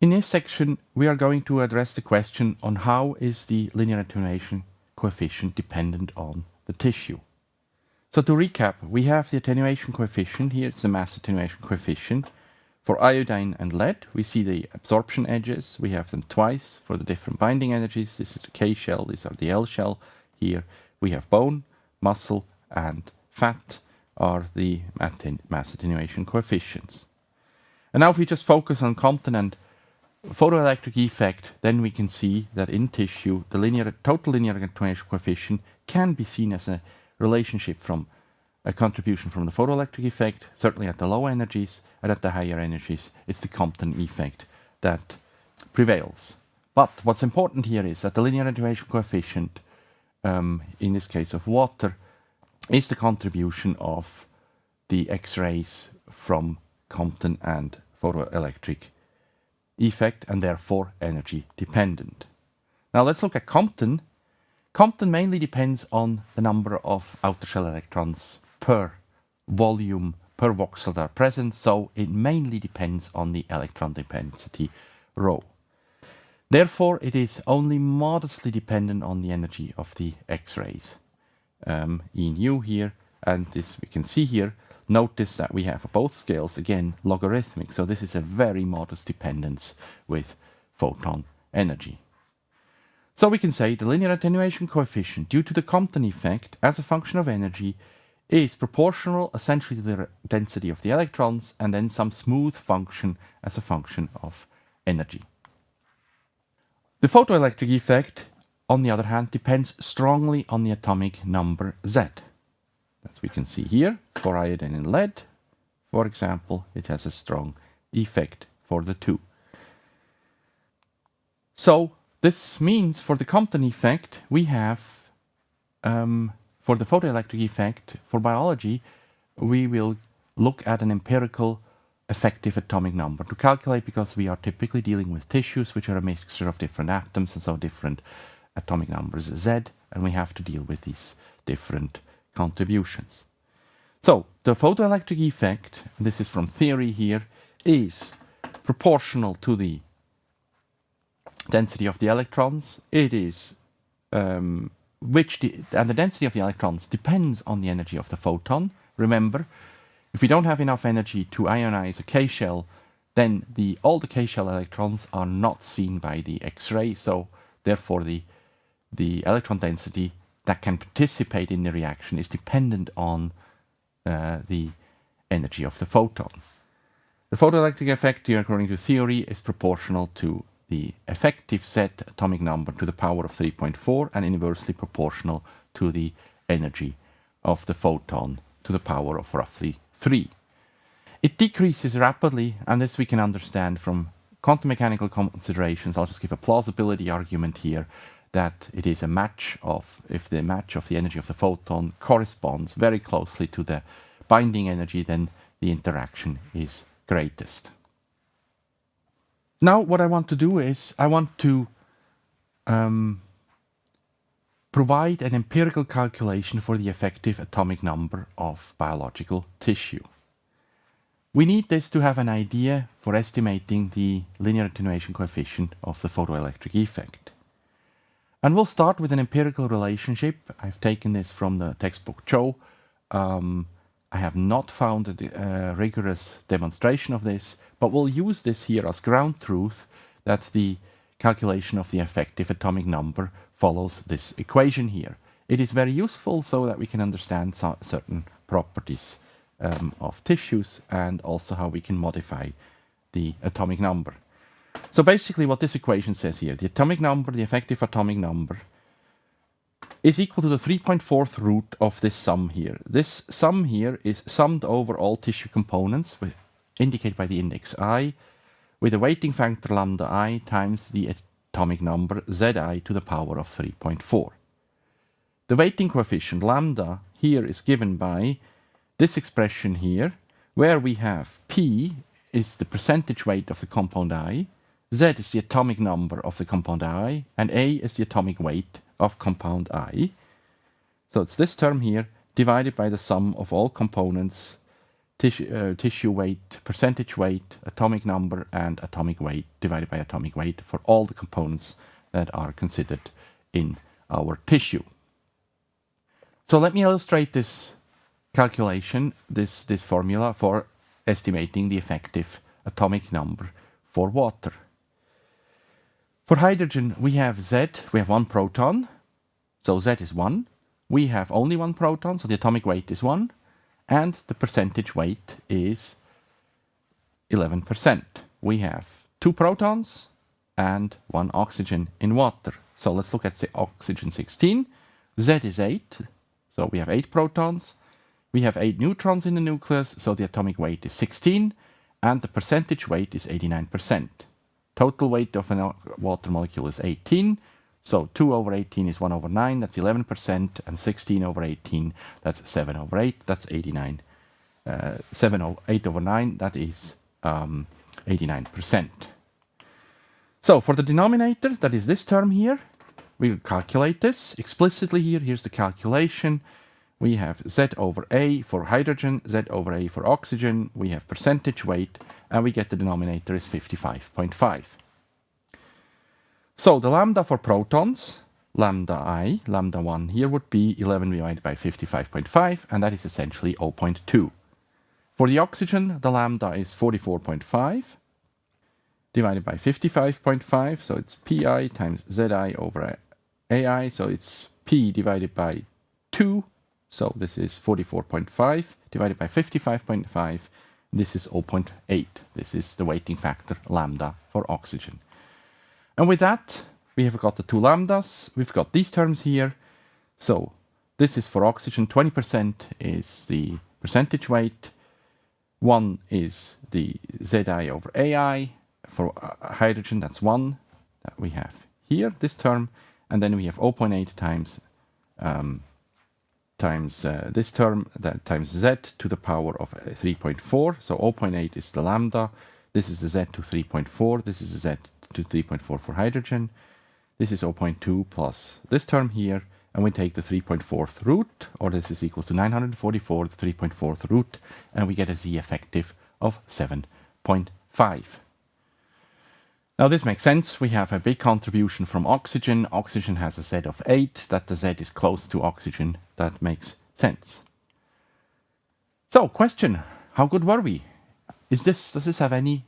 In this section, we are going to address the question on how is the linear attenuation coefficient dependent on the tissue. So to recap, we have the attenuation coefficient here, it's the mass attenuation coefficient. For iodine and lead, we see the absorption edges, we have them twice for the different binding energies. This is the K shell, these are the L shell. Here we have bone, muscle and fat are the mass attenuation coefficients. And now if we just focus on Compton and photoelectric effect, then we can see that in tissue, the total linear attenuation coefficient can be seen as a relationship from a contribution from the photoelectric effect, certainly at the low energies, and at the higher energies, it's the Compton effect that prevails. But what's important here is that the linear attenuation coefficient, in this case of water, is the contribution of the X-rays from Compton and photoelectric effect, and therefore energy dependent. Now let's look at Compton. Compton mainly depends on the number of outer shell electrons per volume per voxel that are present, so it mainly depends on the electron density rho. Therefore, it is only modestly dependent on the energy of the X-rays. E nu here, and this we can see here. Notice that we have both scales, again, logarithmic, so this is a very modest dependence with photon energy. So we can say the linear attenuation coefficient due to the Compton effect as a function of energy is proportional essentially to the density of the electrons and then some smooth function as a function of energy. The photoelectric effect, on the other hand, depends strongly on the atomic number Z. As we can see here, for iodine and lead, for example, it has a strong effect for the two. So this means for the Compton effect, we have, for the photoelectric effect, for biology, we will look at an empirical effective atomic number to calculate, because we are typically dealing with tissues which are a mixture of different atoms and so different atomic numbers Z, and we have to deal with these different contributions. So the photoelectric effect, this is from theory here, is proportional to the density of the electrons. It is and the density of the electrons depends on the energy of the photon. Remember, if we don't have enough energy to ionize a K shell, then all the K shell electrons are not seen by the X-ray, so therefore the electron density that can participate in the reaction is dependent on the energy of the photon. The photoelectric effect here, according to theory, is proportional to the effective Z atomic number to the power of 3.4 and inversely proportional to the energy of the photon to the power of roughly 3. It decreases rapidly, and this we can understand from quantum mechanical considerations. I'll just give a plausibility argument here that it is a match of, if the match of the energy of the photon corresponds very closely to the binding energy, then the interaction is greatest. Now what I want to do is, I want to provide an empirical calculation for the effective atomic number of biological tissue. We need this to have an idea for estimating the linear attenuation coefficient of the photoelectric effect. And we'll start with an empirical relationship. I've taken this from the textbook Cho. I have not found a rigorous demonstration of this, but we'll use this here as ground truth that the calculation of the effective atomic number follows this equation here. It is very useful so that we can understand certain properties of tissues and also how we can modify the atomic number. So basically what this equation says here, the atomic number, the effective atomic number, is equal to the 3.4th root of this sum here. This sum here is summed over all tissue components, indicated by the index I, with a weighting factor lambda I times the atomic number Zi to the power of 3.4. The weighting coefficient lambda here is given by this expression here, where we have P is the percentage weight of the compound I, Z is the atomic number of the compound I, and A is the atomic weight of compound I. So it's this term here divided by the sum of all components tissue weight, percentage weight, atomic number, and atomic weight divided by atomic weight for all the components that are considered in our tissue. So let me illustrate this calculation, this formula for estimating the effective atomic number for water. For hydrogen, we have Z, we have one proton, so Z is 1. We have only one proton, so the atomic weight is 1, and the percentage weight is 11%. We have 2 protons and 1 oxygen in water. So let's look at the oxygen 16. Z is 8, so we have 8 protons. We have 8 neutrons in the nucleus, so the atomic weight is 16, and the percentage weight is 89%. Total weight of a water molecule is 18, so 2 over 18 is 1 over 9, that's 11%, and 16 over 18, that's 7 over 8, that's 89. 8 over 9, that is 89%. So for the denominator, that is this term here, we will calculate this explicitly here. Here's the calculation. We have Z over A for hydrogen, Z over A for oxygen. We have percentage weight, and we get the denominator is 55.5. So the lambda for protons, lambda 1 here would be 11 divided by 55.5, and that is essentially 0.2. For the oxygen, the lambda is 44.5 divided by 55.5, so it's pi times Zi over Ai, so it's P divided by 2, so this is 44.5 divided by 55.5, this is 0.8. This is the weighting factor lambda for oxygen. And with that, we have got the 2 lambdas, we've got these terms here, so this is for oxygen, 20% is the percentage weight, 1 is the Zi over Ai, for hydrogen, that's 1 that we have here, this term, and then we have 0.8 times this term, that times Z to the power of 3.4, so 0.8 is the lambda, this is the Z to 3.4, this is the Z to 3.4 for hydrogen, this is 0.2 plus this term here, and we take the 3.4th root, or this is equals to 944, the 3.4th root, and we get a Z effective of 7.5. Now this makes sense. We have a big contribution from oxygen. Oxygen has a Z of 8, that the Z is close to oxygen. That makes sense. So, question, how good were we? Does this have any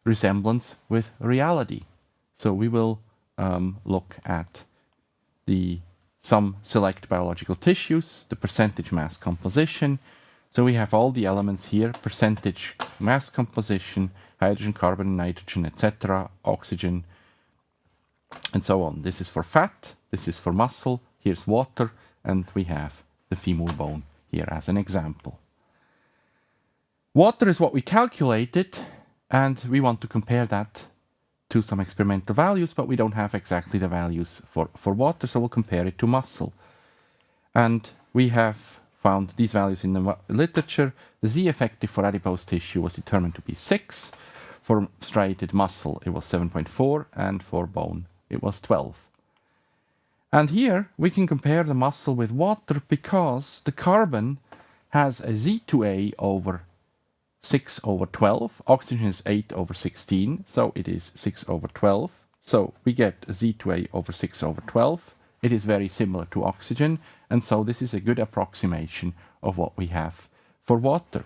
resemblance with reality? So we will look at some select biological tissues, the percentage mass composition. So we have all the elements here, percentage mass composition, hydrogen, carbon, nitrogen, etc., oxygen, and so on. This is for fat, this is for muscle, here's water, and we have the femur bone here as an example. Water is what we calculated, and we want to compare that to some experimental values, but we don't have exactly the values for water, so we'll compare it to muscle. And we have found these values in the literature. The Z effective for adipose tissue was determined to be 6. For striated muscle, it was 7.4, and for bone, it was 12. And here, we can compare the muscle with water because the carbon has a Z to A over 6 over 12. Oxygen is 8 over 16, so it is 6 over 12. So we get a Z to A over 6 over 12. It is very similar to oxygen, and so this is a good approximation of what we have for water.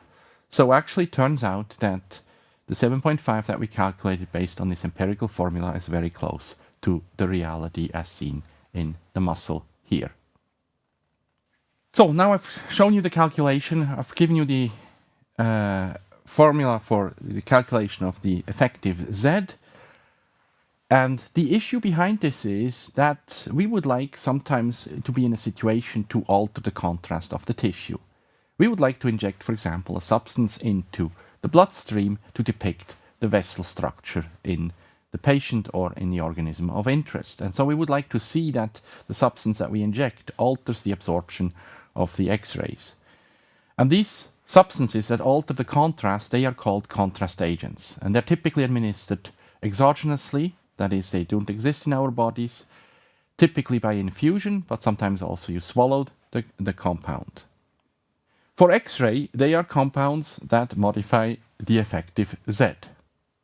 So actually turns out that the 7.5 that we calculated based on this empirical formula is very close to the reality as seen in the muscle here. So now I've shown you the calculation, I've given you the formula for the calculation of the effective Z, and the issue behind this is that we would like sometimes to be in a situation to alter the contrast of the tissue. We would like to inject, for example, a substance into the bloodstream to depict the vessel structure in the patient or in the organism of interest. And so we would like to see that the substance that we inject alters the absorption of the X-rays. And these substances that alter the contrast, they are called contrast agents. And they're typically administered exogenously, that is, they don't exist in our bodies, typically by infusion, but sometimes also you swallowed the compound. For X-ray, they are compounds that modify the effective Z.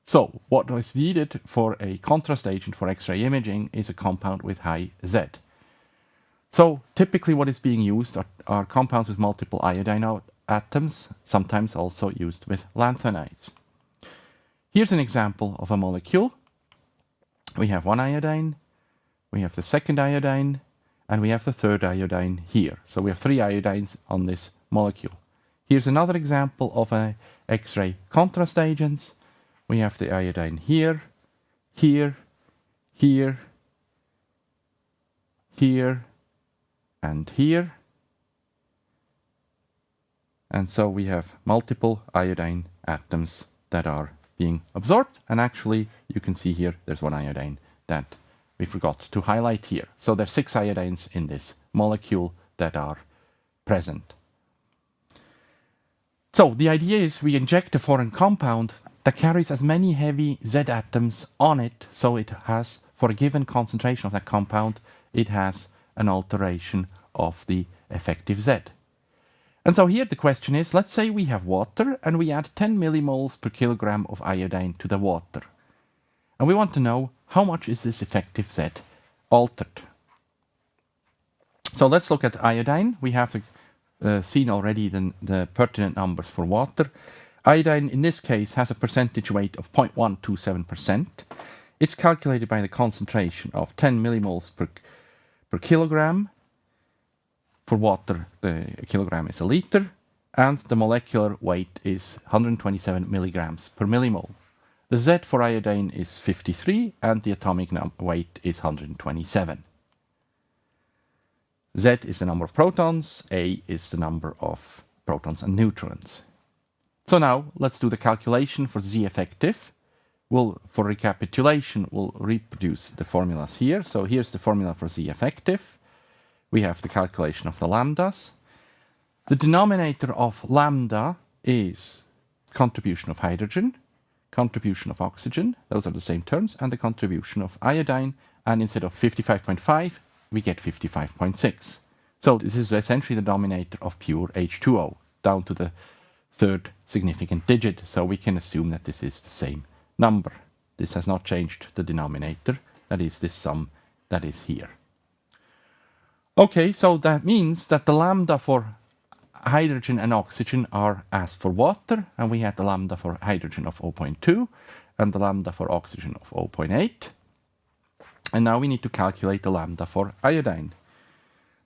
So what is needed for a contrast agent for X-ray imaging is a compound with high Z. So typically what is being used are compounds with multiple iodine atoms, sometimes also used with lanthanides. Here's an example of a molecule. We have one iodine, we have the second iodine, and we have the third iodine here. So we have 3 iodines on this molecule. Here's another example of an X-ray contrast agents. We have the iodine here, here, here, here, and here. And so we have multiple iodine atoms that are being absorbed. And actually, you can see here, there's one iodine that we forgot to highlight here. So there's 6 iodines in this molecule that are present. So the idea is we inject a foreign compound that carries as many heavy Z atoms on it, so it has, for a given concentration of that compound, it has an alteration of the effective Z. And so here the question is, let's say we have water and we add 10 millimoles per kilogram of iodine to the water. And we want to know how much is this effective Z altered. So let's look at iodine. We have seen already the pertinent numbers for water. Iodine in this case has a percentage weight of 0.127%. It's calculated by the concentration of 10 millimoles per kilogram. For water, the kilogram is a liter, and the molecular weight is 127 milligrams per millimole. The Z for iodine is 53, and the atomic weight is 127. Z is the number of protons, A is the number of protons and neutrons. So now let's do the calculation for Z effective. For recapitulation, we'll reproduce the formulas here. So here's the formula for Z effective. We have the calculation of the lambdas. The denominator of lambda is contribution of hydrogen, contribution of oxygen, those are the same terms, and the contribution of iodine, and instead of 55.5, we get 55.6. So this is essentially the denominator of pure H2O, down to the 3rd significant digit, so we can assume that this is the same number. This has not changed the denominator, that is this sum that is here. Okay, so that means that the lambda for hydrogen and oxygen are as for water, and we had the lambda for hydrogen of 0.2 and the lambda for oxygen of 0.8. And now we need to calculate the lambda for iodine.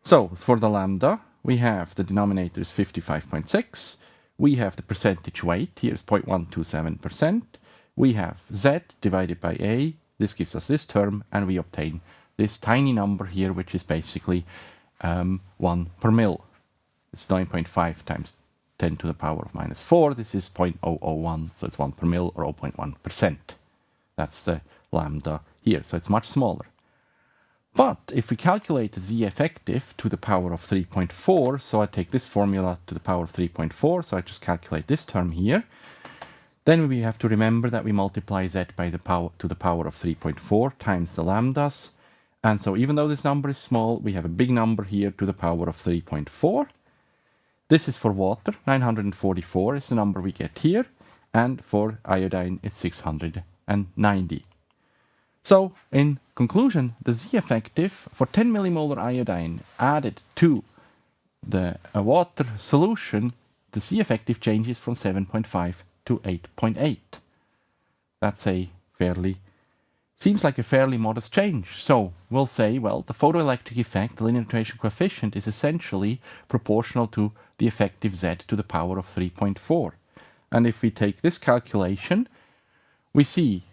So for the lambda, we have the denominator is 55.6. We have the percentage weight, here is 0.127%. We have Z divided by A. This gives us this term, and we obtain this tiny number here, which is basically 1 per mil. It's 9.5 times 10 to the power of minus 4. This is 0.001, so it's 1 per mil or 0.1%. That's the lambda here, so it's much smaller. But if we calculate the Z effective to the power of 3.4, so I take this formula to the power of 3.4, so I just calculate this term here, then we have to remember that we multiply Z by the power to the power of 3.4 times the lambdas. And so even though this number is small, we have a big number here to the power of 3.4. This is for water, 944 is the number we get here, and for iodine it's 690. So in conclusion, the Z effective for 10 millimolar iodine added to the water solution, the Z effective changes from 7.5 to 8.8. That's seems like a fairly modest change. So we'll say, well, the photoelectric effect, the linear attenuation coefficient, is essentially proportional to the effective Z to the power of 3.4. And if we take this calculation, we see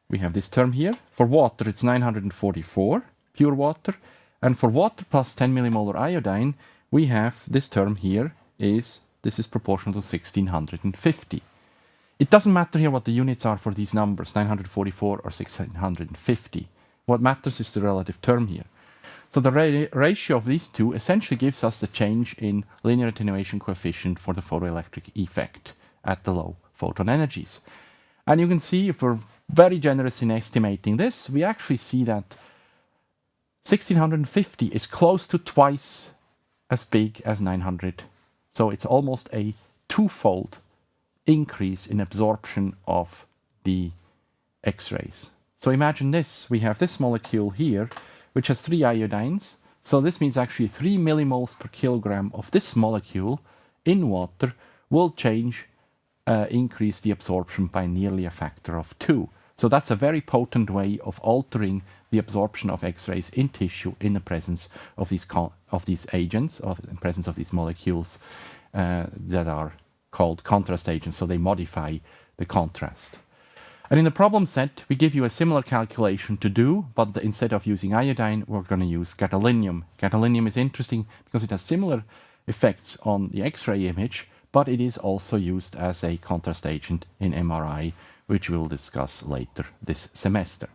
we have this term here. For water, it's 944, pure water. And for water plus 10 millimolar iodine, we have this term here this is proportional to 1650. It doesn't matter here what the units are for these numbers, 944 or 1650. What matters is the relative term here. So the ratio of these two essentially gives us the change in linear attenuation coefficient for the photoelectric effect at the low photon energies. And you can see, if we're very generous in estimating this, we actually see that 1650 is close to twice as big as 944. So it's almost a twofold increase in absorption of the X-rays. So imagine this. We have this molecule here, which has 3 iodines. So this means actually 3 millimoles per kilogram of this molecule in water will increase the absorption by nearly a factor of 2. So that's a very potent way of altering the absorption of X-rays in tissue in the presence of these agents, in presence of these molecules that are called contrast agents. So they modify the contrast. And in the problem set, we give you a similar calculation to do, but instead of using iodine, we're going to use gadolinium. Gadolinium is interesting because it has similar effects on the X-ray image, but it is also used as a contrast agent in MRI, which we'll discuss later this semester.